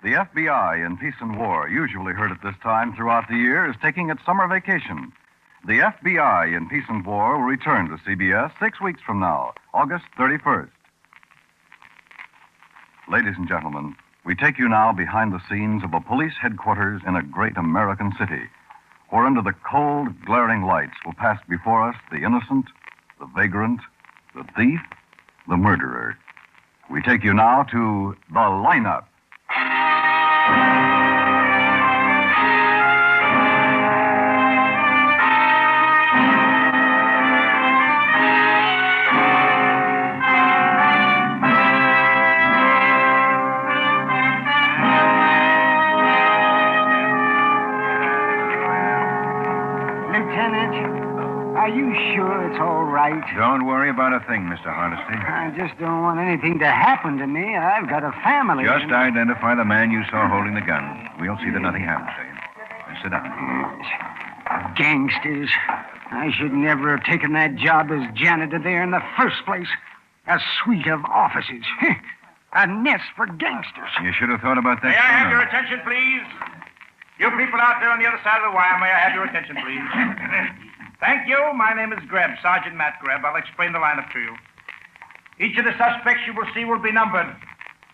The FBI in Peace and War, usually heard at this time throughout the year, is taking its summer vacation. The FBI in Peace and War will return to CBS 6 weeks from now, August 31st. Ladies and gentlemen, we take you now behind the scenes of a police headquarters in a great American city, where under the cold, glaring lights will pass before us the innocent, the vagrant, the thief, the murderer. We take you now to The Lineup. Are you sure it's all right? Don't worry about a thing, Mr. Hardesty. I just don't want anything to happen to me. I've got a family. Just identify the man you saw holding the gun. We'll see that nothing happens to you. Now, sit down. Gangsters. I should never have taken that job as janitor there in the first place. A suite of offices. A nest for gangsters. You should have thought about that. May I have your attention, please? You people out there on the other side of the wire, may I have your attention, please? Thank you. My name is Greb, Sergeant Matt Greb. I'll explain the lineup to you. Each of the suspects you will see will be numbered.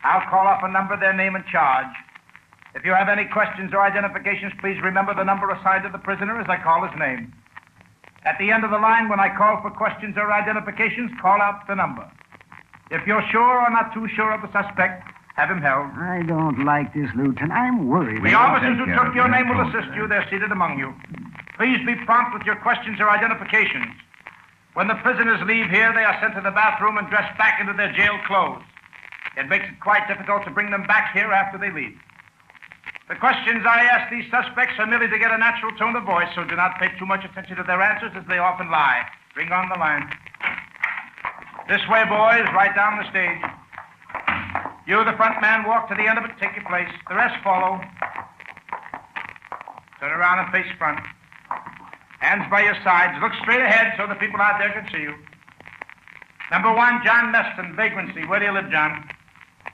I'll call off a number, their name and charge. If you have any questions or identifications, please remember the number assigned to the prisoner as I call his name. At the end of the line, when I call for questions or identifications, call out the number. If you're sure or not too sure of the suspect, have him held. I don't like this, Lieutenant. I'm worried. The officers who took your name will assist you. They're seated among you. Please be prompt with your questions or identifications. When the prisoners leave here, they are sent to the bathroom and dressed back into their jail clothes. It makes it quite difficult to bring them back here after they leave. The questions I ask these suspects are merely to get a natural tone of voice, so do not pay too much attention to their answers, as they often lie. Bring on the line. This way, boys, right down the stage. You, the front man, walk to the end of it, take your place. The rest follow. Turn around and face front. Hands by your sides. Look straight ahead so the people out there can see you. Number 1, John Meston, vagrancy. Where do you live, John?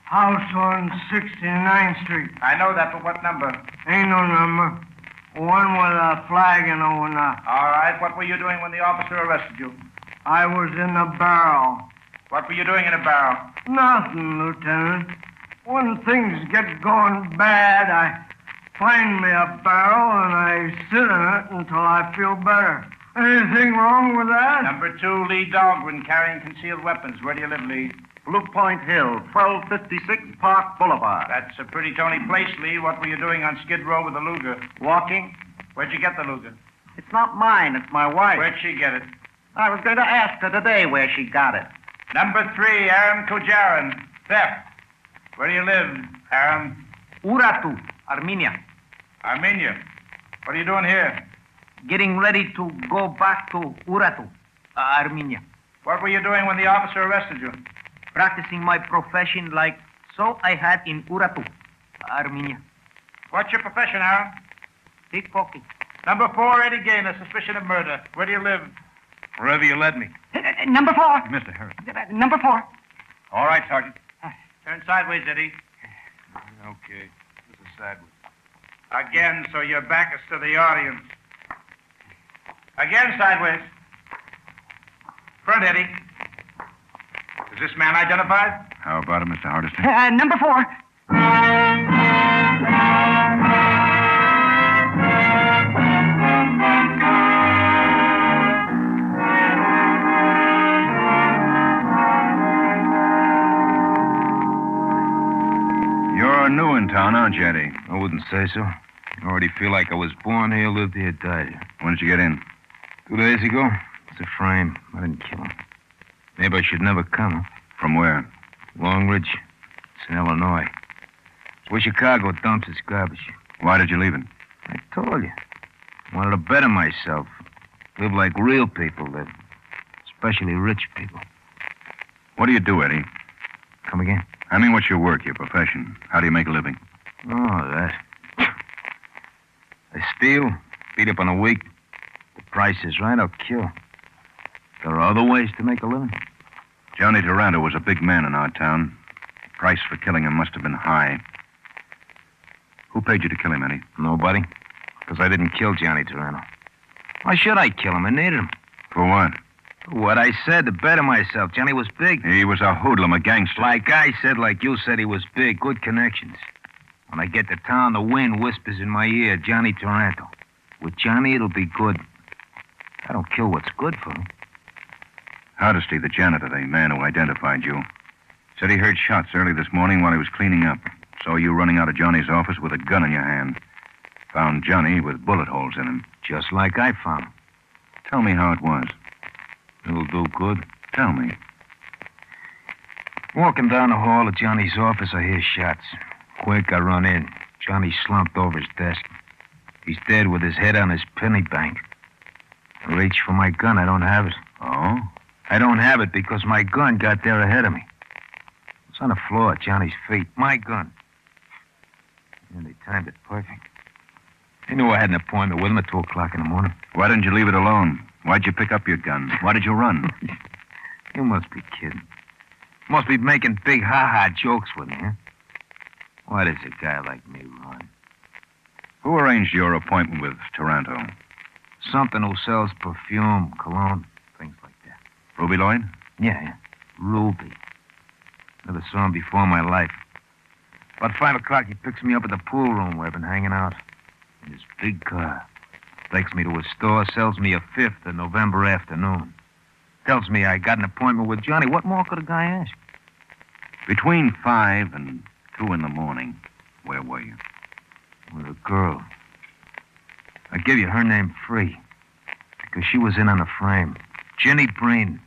House on 69th Street. I know that, but what number? Ain't no number. One with a flag and over now. All right. What were you doing when the officer arrested you? I was in the barrel. What were you doing in a barrel? Nothing, Lieutenant. When things get going bad, I find me a barrel and I sit in it until I feel better. Anything wrong with that? Number 2, Lee Dahlgren, carrying concealed weapons. Where do you live, Lee? Blue Point Hill, 1256 Park Boulevard. That's a pretty tony place, Lee. What were you doing on Skid Row with the Luger? Walking? Where'd you get the Luger? It's not mine, it's my wife. Where'd she get it? I was going to ask her today where she got it. Number 3, Aram Kojaran, theft. Where do you live, Aram? Uratu, Armenia. Armenia. What are you doing here? Getting ready to go back to Uratu, Armenia. What were you doing when the officer arrested you? Practicing my profession like so I had in Uratu, Armenia. What's your profession, Aram? Pickpocket. Number 4, Eddie Gaynor, suspicion of murder. Where do you live? Wherever you led me. Number 4. Mr. Harris. Number 4. All right, Sergeant. Turn sideways, Eddie. Okay. This is sideways. Again, so your back is to the audience. Again, sideways. Front, Eddie. Is this man identified? How about it, Mr. Hardesty? Number 4. You're new in town, aren't you, Eddie? I wouldn't say so. I already feel like I was born here, lived here, died here. When did you get in? 2 days ago, it's a frame. I didn't kill him. Maybe I should never come. From where? Long Ridge. It's in Illinois. It's where Chicago dumps its garbage. Why did you leave it? I told you. I wanted to better myself. Live like real people live. Especially rich people. What do you do, Eddie? Come again? I mean, what's your work, your profession? How do you make a living? Oh, that. I steal, beat up on a weak. The price is right, I'll kill. There are other ways to make a living. Johnny Durando was a big man in our town. The price for killing him must have been high. Who paid you to kill him, Eddie? Nobody. Because I didn't kill Johnny Toronto. Why should I kill him? I needed him. For what? What I said, to better myself. Johnny was big. He was a hoodlum, a gangster. Like I said, like you said, he was big. Good connections. When I get to town, the wind whispers in my ear, Johnny Toronto. With Johnny, it'll be good. I don't kill what's good for me. Hardesty, the janitor, the man who identified you, said he heard shots early this morning while he was cleaning up. Saw you running out of Johnny's office with a gun in your hand. Found Johnny with bullet holes in him. Just like I found him. Tell me how it was. It'll do good. Tell me. Walking down the hall of Johnny's office, I hear shots. Quick, I run in. Johnny's slumped over his desk. He's dead with his head on his penny bank. I reach for my gun. I don't have it. Oh? I don't have it because my gun got there ahead of me. It's on the floor at Johnny's feet. My gun. And they timed it perfect. They knew I had an appointment with him at 2 o'clock in the morning. Why didn't you leave it alone? Why'd you pick up your gun? Why did you run? You must be kidding. Must be making big ha-ha jokes with me, huh? Why does a guy like me run? Who arranged your appointment with Toronto? Something who sells perfume, cologne, things like that. Ruby Lloyd? Yeah. Ruby. Never saw him before in my life. About 5 o'clock, he picks me up at the pool room where I've been hanging out. In his big car. Takes me to his store, sells me a fifth of November afternoon. Tells me I got an appointment with Johnny. What more could a guy ask? Between 5 and 2 in the morning, where were you? With a girl. I give you her name free. Because she was in on the frame. Jenny Breen.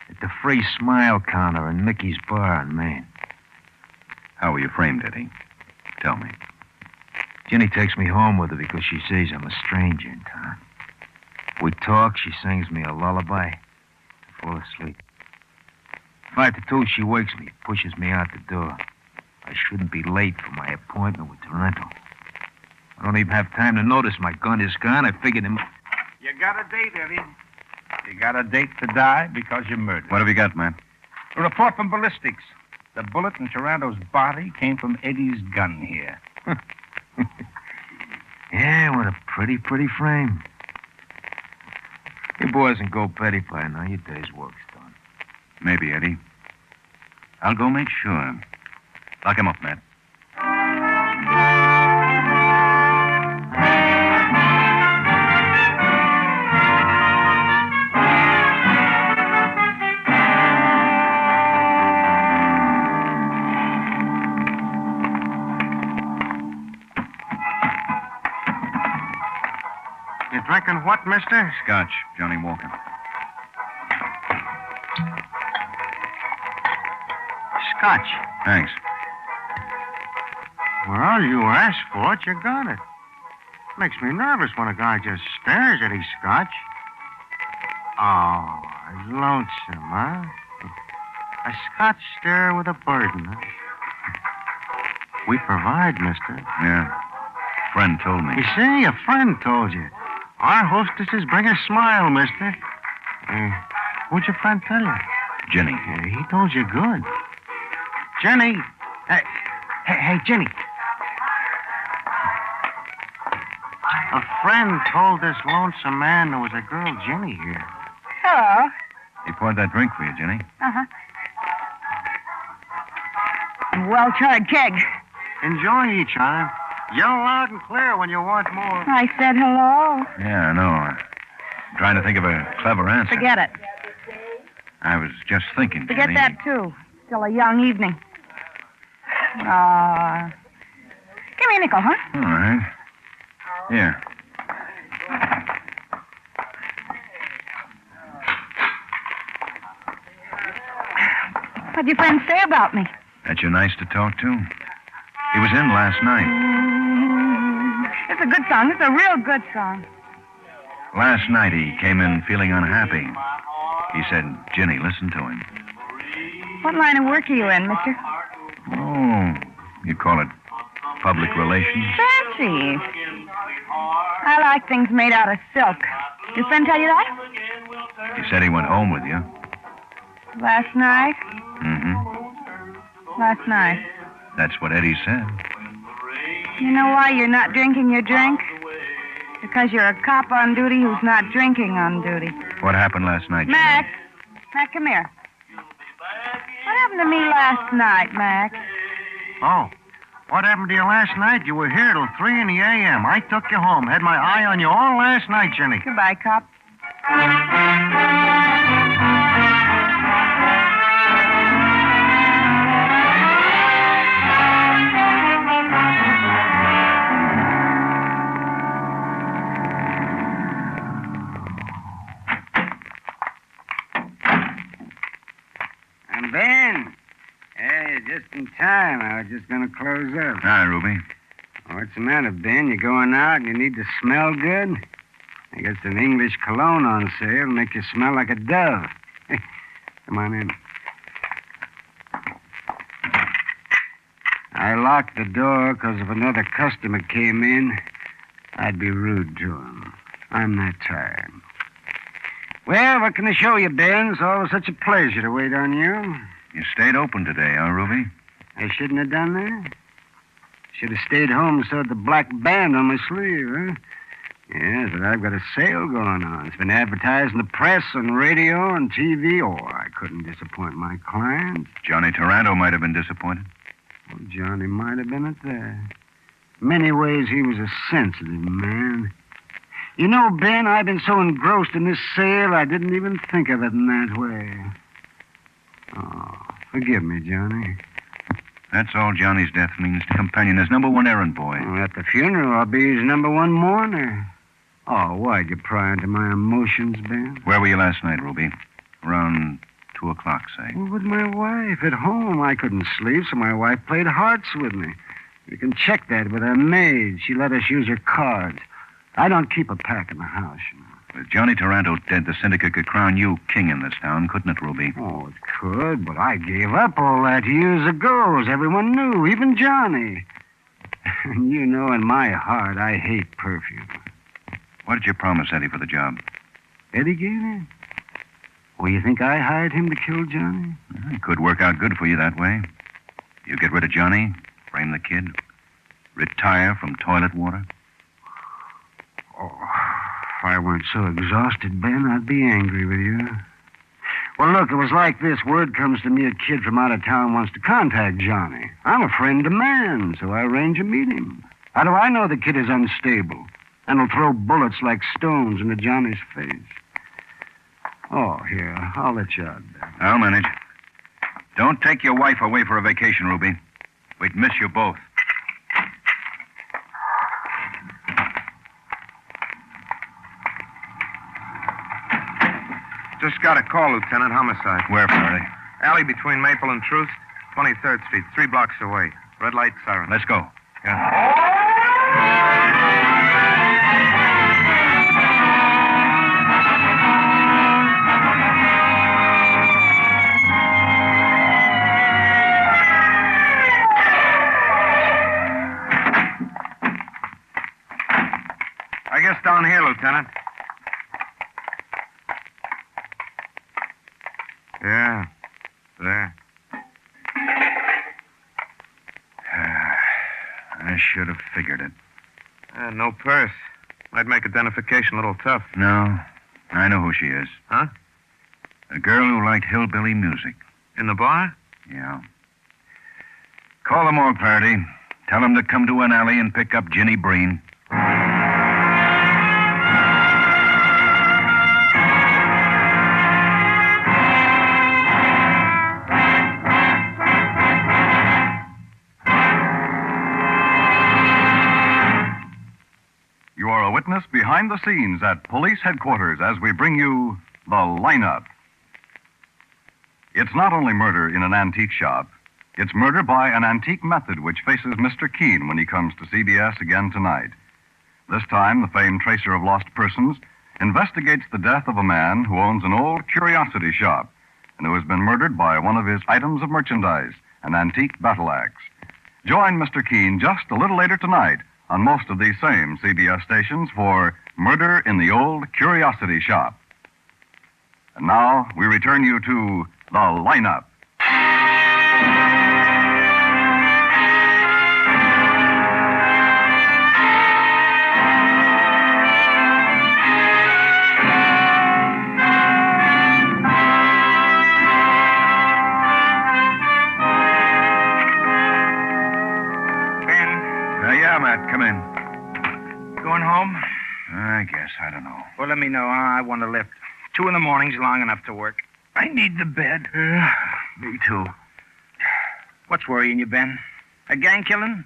At the free smile counter in Mickey's bar in Maine. How were you framed, Eddie? Tell me. Jenny takes me home with her because she sees I'm a stranger in town. We talk, she sings me a lullaby. I fall asleep. 5 to 2, she wakes me, pushes me out the door. I shouldn't be late for my appointment with Toronto. I don't even have time to notice my gun is gone. I figured him. You got a date, Eddie. You got a date to die because you murdered. What have you got, man? A report from ballistics. The bullet in Toronto's body came from Eddie's gun here. Yeah, what a pretty frame. You boys can go petty pie now. Your day's work's done. Maybe, Eddie. I'll go make sure. Lock him up, Matt. You drinking what, mister? Scotch, Johnny Walker. Scotch. Thanks. Well, you asked for it, you got it. Makes me nervous when a guy just stares at his scotch. Oh, lonesome, huh? A scotch stare with a burden, huh? We provide, mister. Yeah. Friend told me. You see, a friend told you. Our hostesses bring a smile, mister. What'd your friend tell you? Jenny. He told you good. Jenny. Hey, Jenny. A friend told this lonesome man there was a girl, Jenny, here. Hello. He poured that drink for you, Jenny. Uh-huh. Well-charred keg. Enjoy each other. Yell loud and clear when you want more. I said hello. Yeah, I know. I'm trying to think of a clever answer. Forget it. I was just thinking, Forget Jenny. that, too. Still a young evening. Give me a nickel, huh? All right. Here. What'd your friend say about me? That you nice to talk to? He was in last night. It's a good song. It's a real good song. Last night he came in feeling unhappy. He said, Jenny, listen to him. What line of work are you in, mister? Oh, you call it public relations? Fancy. I like things made out of silk. Your friend tell you that? He said he went home with you. Last night? Mm-hmm. Last night. That's what Eddie said. You know why you're not drinking your drink? Because you're a cop on duty who's not drinking on duty. What happened last night, Mac! Mac, come here. What happened to me last night, Mac? Oh, what happened to you last night? You were here till 3 in the a.m. I took you home. Had my eye on you all last night, Jenny. Goodbye, cop. And Ben. Hey, just in time. I was just going to close up. Hi, Ruby. What's the matter, Ben? You going out and you need to smell good? I guess an English cologne on sale make you smell like a dove. Come on in. I locked the door because if another customer came in, I'd be rude to him. I'm that tired. Well, what can I show you, Ben? It's always such a pleasure to wait on you. You stayed open today, huh, Ruby? I shouldn't have done that. Should have stayed home and sewed the black band on my sleeve, huh? Yes, but I've got a sale going on. It's been advertised in the press, on radio, and TV. Oh, I couldn't disappoint my clients. Johnny Taranto might have been disappointed. Well, Johnny might have been at that. In many ways, he was a sensitive man. You know, Ben, I've been so engrossed in this sale, I didn't even think of it in that way. Oh, forgive me, Johnny. That's all Johnny's death means to Companion, his number one errand boy. Well, at the funeral, I'll be his number one mourner. Oh, why'd you pry into my emotions, Ben? Where were you last night, Ruby? Around 2 o'clock, say. Well, with my wife at home. I couldn't sleep, so my wife played hearts with me. You can check that with her maid. She let us use her cards. I don't keep a pack in the house, you know. With Johnny Taranto dead, the syndicate could crown you king in this town, couldn't it, Ruby? Oh, it could, but I gave up all that years ago, as everyone knew, even Johnny. And you know, in my heart, I hate perfume. What did you promise Eddie for the job? Eddie Gaynor? Well, you think I hired him to kill Johnny? It could work out good for you that way. You get rid of Johnny, frame the kid, retire from toilet water. Oh, if I weren't so exhausted, Ben, I'd be angry with you. Well, look, it was like this. Word comes to me a kid from out of town wants to contact Johnny. I'm a friend to man, so I arrange a meeting. How do I know the kid is unstable and will throw bullets like stones into Johnny's face? Oh, here, I'll let you out there. I'll manage. Don't take your wife away for a vacation, Ruby. We'd miss you both. Just got a call, Lieutenant. Homicide. Where, Faraday? Alley between Maple and Truth, 23rd Street, 3 blocks away. Red light siren. Let's go. Yeah. I guess down here, Lieutenant. Yeah, there. I should have figured it. No purse. Might make identification a little tough. No, I know who she is. Huh? A girl who liked hillbilly music. In the bar? Yeah. Call the morgue, Faraday. Tell them to come to an alley and pick up Ginny Breen. You are a witness behind the scenes at police headquarters as we bring you The Lineup. It's not only murder in an antique shop, it's murder by an antique method which faces Mr. Keene when he comes to CBS again tonight. This time, the famed tracer of lost persons investigates the death of a man who owns an old curiosity shop and who has been murdered by one of his items of merchandise, an antique battle axe. Join Mr. Keene just a little later tonight on most of these same CBS stations for Murder in the Old Curiosity Shop. And now we return you to The Lineup. Yeah, Matt, come in. Going home? I guess. I don't know. Well, let me know. I want a lift. 2 in the morning's long enough to work. I need the bed. Me too. What's worrying you, Ben? A gang killing?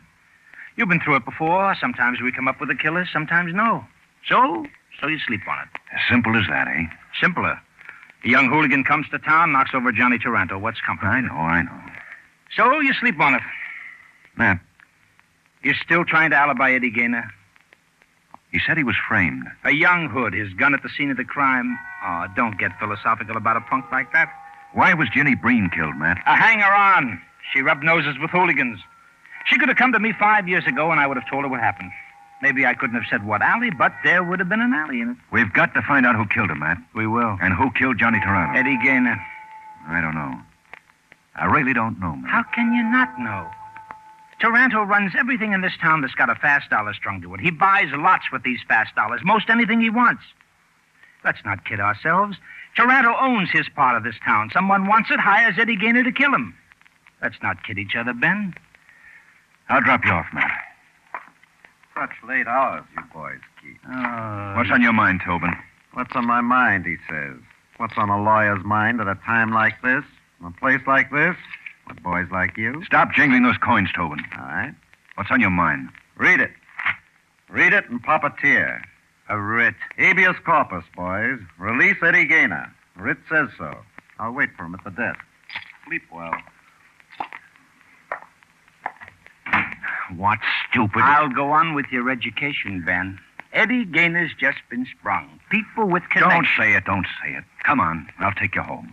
You've been through it before. Sometimes we come up with a killer, sometimes no. So you sleep on it. As simple as that, eh? Simpler. A young hooligan comes to town, knocks over Johnny Taranto. What's comfort? I know. So you sleep on it. Matt, You're still trying to alibi Eddie Gaynor? he said he was framed. A young hood, his gun at the scene of the crime. Oh, don't get philosophical about a punk like that. Why was Jenny Breen killed, Matt? A hanger-on. She rubbed noses with hooligans. She could have come to me 5 years ago, and I would have told her what happened. Maybe I couldn't have said what alley, but there would have been an alley in it. We've got to find out who killed him, Matt. We will. And who killed Johnny Taranto. Eddie Gaynor. I don't know. I really don't know, Matt. How can you not know? Taranto runs everything in this town that's got a fast dollar strung to it. He buys lots with these fast dollars, most anything he wants. Let's not kid ourselves. Taranto owns his part of this town. Someone wants it, hires Eddie Gaynor to kill him. Let's not kid each other, Ben. I'll drop you off, Matt. Such late hours, you boys keep. What's on your mind, Tobin? What's on my mind, he says. What's on a lawyer's mind at a time like this, in a place like this, with boys like you? Stop jingling those coins, Tobin. All right. What's on your mind? Read it. Read it and pop a tear. A writ. Habeas corpus, boys. Release Eddie Gaynor. Writ says so. I'll wait for him at the desk. Sleep well. What stupid... I'll go on with your education, Ben. Eddie Gaynor's just been sprung. People with connections. Don't say it. Come on, I'll take you home.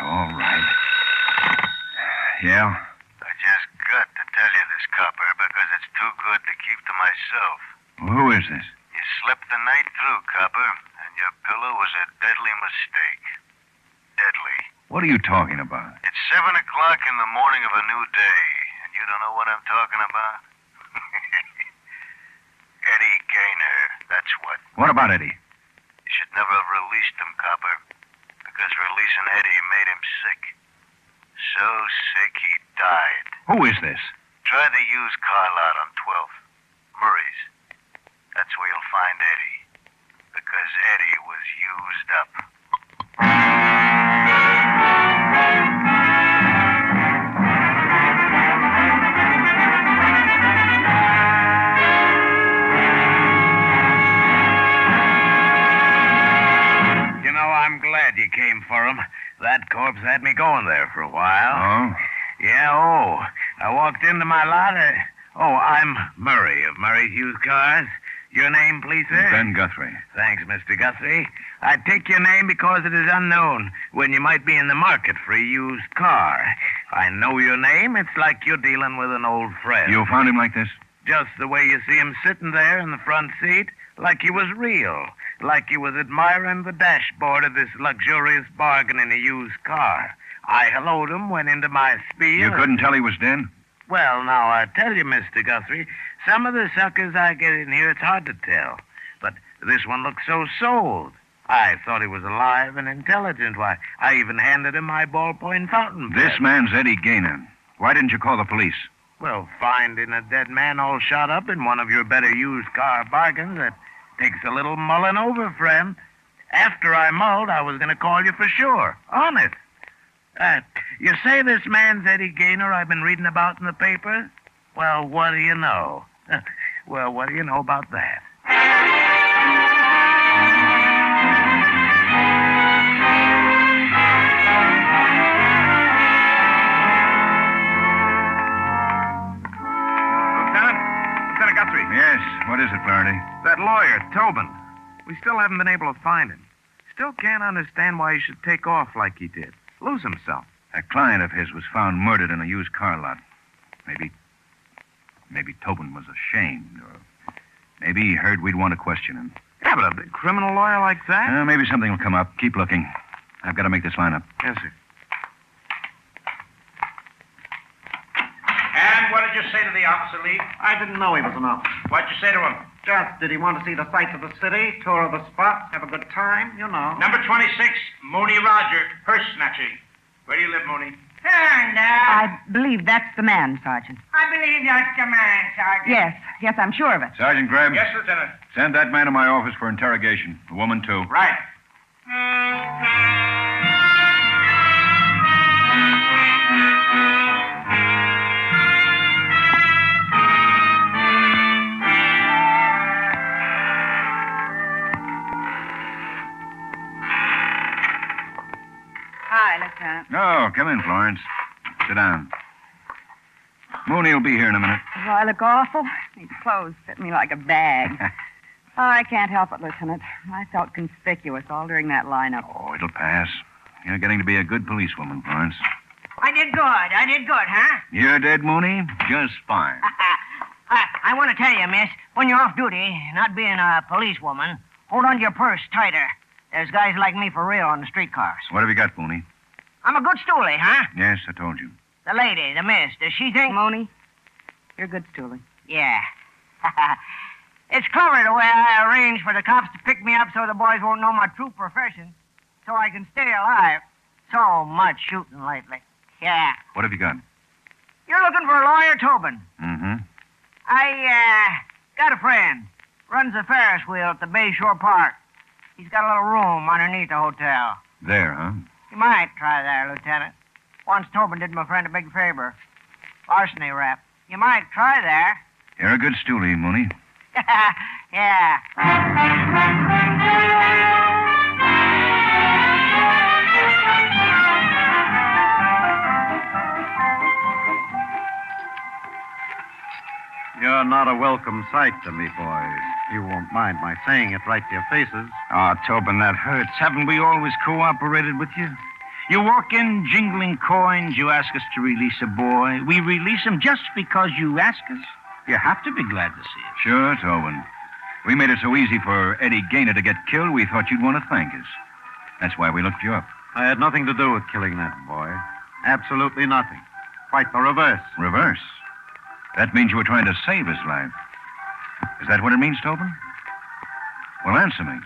All right. Yeah? I just got to tell you this, Copper, because it's too good to keep to myself. Well, who is this? You slept the night through, Copper, and your pillow was a deadly mistake. Deadly. What are you talking about? It's 7 o'clock in the morning of a new day, and you don't know what I'm talking about? Eddie Gaynor, that's what. What about Eddie? You should never have released him, Copper, because releasing Eddie made him sick. So sick he died. Who is this? Try the used car lot on 12th. Murray's. That's where you'll find Eddie. Because Eddie was used up. You know, I'm glad you came for him. That corpse had me going there for a while. Oh? Yeah, I walked into my lot. I'm Murray of Murray's Used Cars. Your name, please, sir? Ben Guthrie. Thanks, Mr. Guthrie. I take your name because it is unknown when you might be in the market for a used car. I know your name. It's like you're dealing with an old friend. You found him like this? Just the way you see him sitting there in the front seat, like he was real, like he was admiring the dashboard of this luxurious bargain in a used car. I helloed him, went into my spiel. You couldn't tell he was dead? Well, now, I tell you, Mr. Guthrie, some of the suckers I get in here, it's hard to tell. But this one looks so sold. I thought he was alive and intelligent. Why, I even handed him my ballpoint fountain pen. This man's Eddie Gaynor. Why didn't you call the police? Well, finding a dead man all shot up in one of your better used car bargains, that takes a little mulling over, friend. After I mulled, I was going to call you for sure. Honest. You say this man's Eddie Gaynor I've been reading about in the paper? Well, what do you know? Well, what do you know about that? Lieutenant Guthrie. Yes, what is it, Flaherty? That lawyer, Tobin. We still haven't been able to find him. Still can't understand why he should take off like he did. Lose himself. A client of his was found murdered in a used car lot. Maybe Tobin was ashamed, or maybe he heard we'd want to question him. Yeah, but a big criminal lawyer like that? Maybe something will come up. Keep looking. I've got to make this line up. Yes, sir. did you say to the officer, Lee? I didn't know he was an officer. What'd you say to him? Just, did he want to see the sights of the city, tour of the spots, have a good time? You know. Number 26, Mooney Roger, purse snatching. Where do you live, Mooney? I believe that's the man, Sergeant. I believe that's the man, Sergeant. Yes, I'm sure of it. Sergeant Greb, Yes, Lieutenant. send that man to my office for interrogation. The woman, too. Right. Hi, Lieutenant. Oh, come in, Florence. Sit down. Mooney will be here in a minute. Do I look awful? These clothes fit me like a bag. Oh, I can't help it, Lieutenant. I felt conspicuous all during that lineup. Oh, it'll pass. You're getting to be a good policewoman, Florence. I did good, huh? You did, Mooney? Just fine. I want to tell you, miss, when you're off duty, not being a policewoman, hold on to your purse tighter. There's guys like me for real on the streetcars. What have you got, Mooney? I'm a good stoolie, huh? Yes, I told you. The lady, the miss, does she think... Mooney, you're good stoolie. Yeah. It's clever the way I arranged for the cops to pick me up so the boys won't know my true profession, so I can stay alive. So much shooting lately. Yeah. What have you got? You're looking for a lawyer, Tobin. Mm-hmm. I got a friend. Runs a Ferris wheel at the Bayshore Park. He's got a little room underneath the hotel. There, huh? You might try there, Lieutenant. Once Tobin did my friend a big favor. Larceny rap. You might try there. You're a good stoolie, Mooney. Yeah. You're not a welcome sight to me, boys. You won't mind my saying it right to your faces. Oh, Tobin, that hurts. Haven't we always cooperated with you? You walk in jingling coins, you ask us to release a boy. We release him just because you ask us. You have to be glad to see it. Sure, Tobin. We made it so easy for Eddie Gaynor to get killed, we thought you'd want to thank us. That's why we looked you up. I had nothing to do with killing that boy. Absolutely nothing. Quite the reverse. Reverse? That means you were trying to save his life. Is that what it means, Tobin? Well, answer me.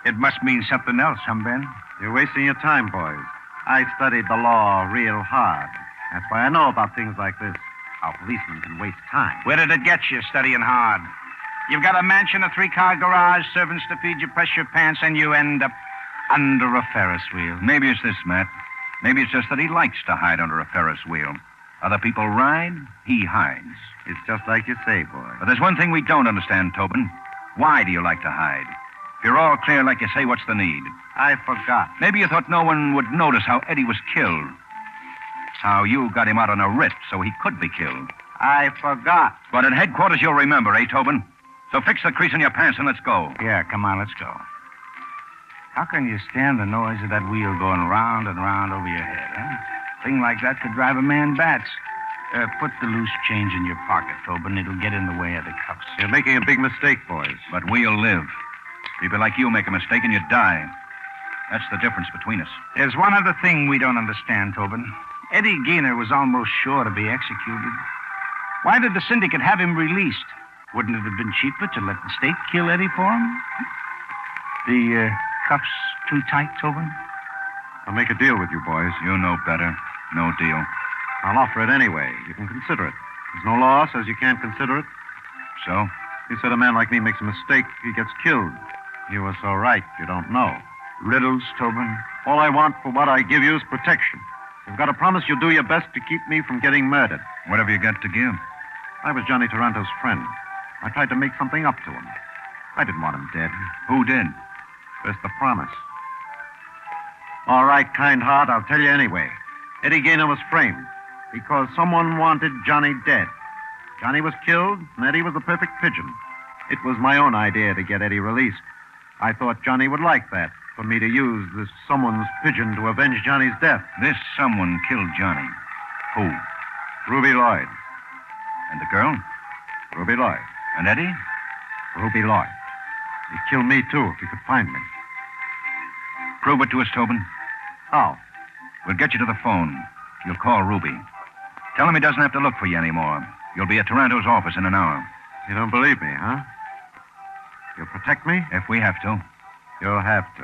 It must mean something else, huh, Ben? You're wasting your time, boys. I studied the law real hard. That's why I know about things like this. How policemen can waste time. Where did it get you, studying hard? You've got a mansion, a 3-car garage, servants to feed you, press your pants, and you end up under a Ferris wheel. Maybe it's this, Matt. Maybe it's just that he likes to hide under a Ferris wheel. Other people ride, he hides. It's just like you say, boy. But there's one thing we don't understand, Tobin. Why do you like to hide? If you're all clear like you say, what's the need? I forgot. Maybe you thought no one would notice how Eddie was killed. How you got him out on a writ so he could be killed. I forgot. But at headquarters you'll remember, eh, Tobin? So fix the crease in your pants and let's go. Yeah, come on, let's go. How can you stand the noise of that wheel going round and round over your head, huh? Thing like that could drive a man bats. Put the loose change in your pocket, Tobin. It'll get in the way of the cuffs. You're making a big mistake, boys. But we'll live. People like you make a mistake and you die. That's the difference between us. There's one other thing we don't understand, Tobin. Eddie Gaynor was almost sure to be executed. Why did the syndicate have him released? Wouldn't it have been cheaper to let the state kill Eddie for him? The cuffs too tight, Tobin? I'll make a deal with you, boys. You know better. No deal. I'll offer it anyway. You can consider it. There's no law says you can't consider it. So? You said a man like me makes a mistake, he gets killed. You were so right. You don't know. Riddles, Tobin? All I want for what I give you is protection. You've got to promise you'll do your best to keep me from getting murdered. What have you got to give? I was Johnny Taranto's friend. I tried to make something up to him. I didn't want him dead. Who did? Just the promise. All right, kind heart, I'll tell you anyway. Eddie Gaynor was framed because someone wanted Johnny dead. Johnny was killed, and Eddie was the perfect pigeon. It was my own idea to get Eddie released. I thought Johnny would like that, for me to use this someone's pigeon to avenge Johnny's death. This someone killed Johnny. Who? Ruby Lloyd. And the girl? Ruby Lloyd. And Eddie? Ruby Lloyd. He'd kill me, too, if he could find me. Prove it to us, Tobin. How? We'll get you to the phone. You'll call Ruby. Tell him he doesn't have to look for you anymore. You'll be at Taranto's office in an hour. You don't believe me, huh? You'll protect me? If we have to. You'll have to.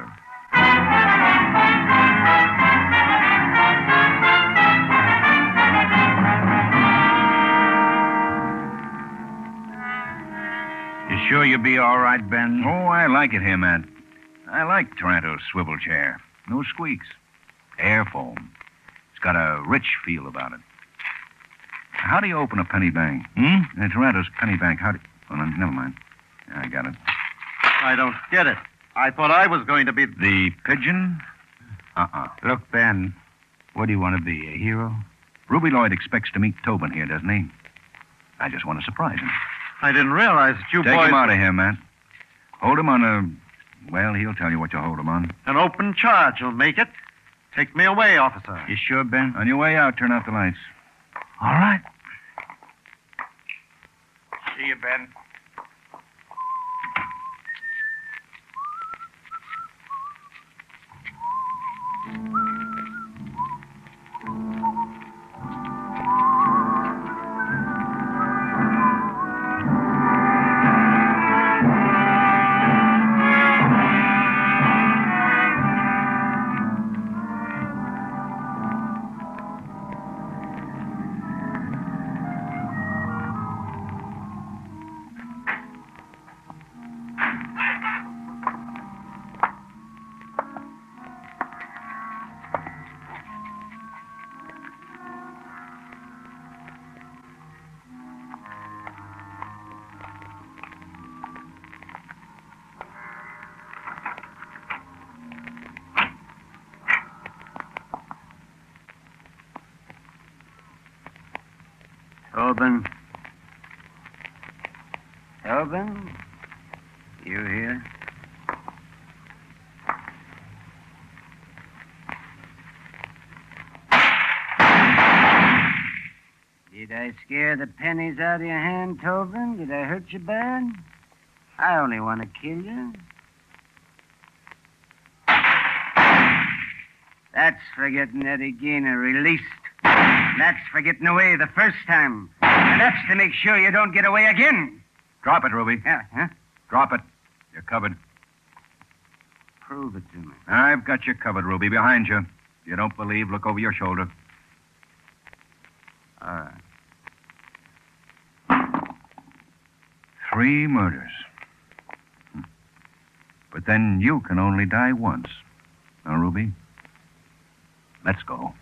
You sure you'll be all right, Ben? Oh, I like it here, Matt. I like Taranto's swivel chair. No squeaks. Air foam. It's got a rich feel about it. How do you open a penny bank? Taranto's penny bank. How do you... Oh, no, never mind. I got it. I don't get it. I thought I was going to be... The pigeon? Look, Ben, what do you want to be, a hero? Ruby Lloyd expects to meet Tobin here, doesn't he? I just want to surprise him. I didn't realize that you Take boys... him out of here, Matt. Hold him on a... Well, he'll tell you what you hold him on. An open charge will make it. Take me away, officer. You sure, Ben? On your way out, turn out the lights. All right. See you, Ben. Tobin? Tobin? You here? Did I scare the pennies out of your hand, Tobin? Did I hurt you bad? I only want to kill you. That's for getting Eddie Gaynor released. That's for getting away the first time. And that's to make sure you don't get away again. Drop it, Ruby. Yeah, huh? Drop it. You're covered. Prove it to me. I've got you covered, Ruby. Behind you. If you don't believe, look over your shoulder. All right. 3 murders. But then you can only die once. Now, Ruby, let's go.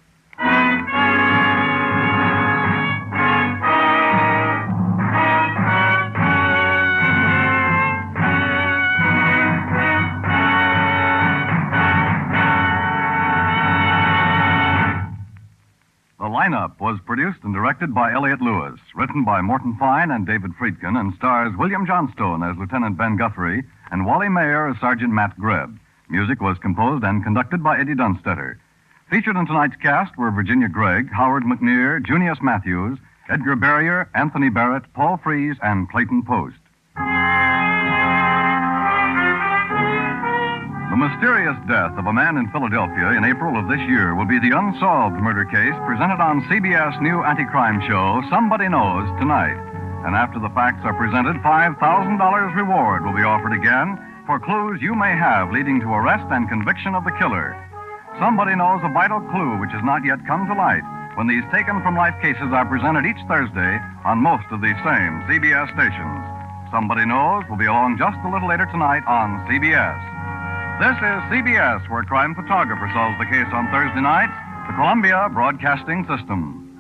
The lineup was produced and directed by Elliott Lewis, written by Morton Fine and David Friedkin, and stars William Johnstone as Lieutenant Ben Guthrie and Wally Mayer as Sergeant Matt Grebb. Music was composed and conducted by Eddie Dunstetter. Featured in tonight's cast were Virginia Gregg, Howard McNear, Junius Matthews, Edgar Barrier, Anthony Barrett, Paul Freese, and Clayton Post. The mysterious death of a man in Philadelphia in April of this year will be the unsolved murder case presented on CBS new anti-crime show, Somebody Knows, tonight. And after the facts are presented, $5,000 reward will be offered again for clues you may have leading to arrest and conviction of the killer. Somebody knows a vital clue which has not yet come to light when these taken-from-life cases are presented each Thursday on most of these same CBS stations. Somebody Knows will be along just a little later tonight on CBS. This is CBS, where crime photographer solves the case on Thursday nights, the Columbia Broadcasting System.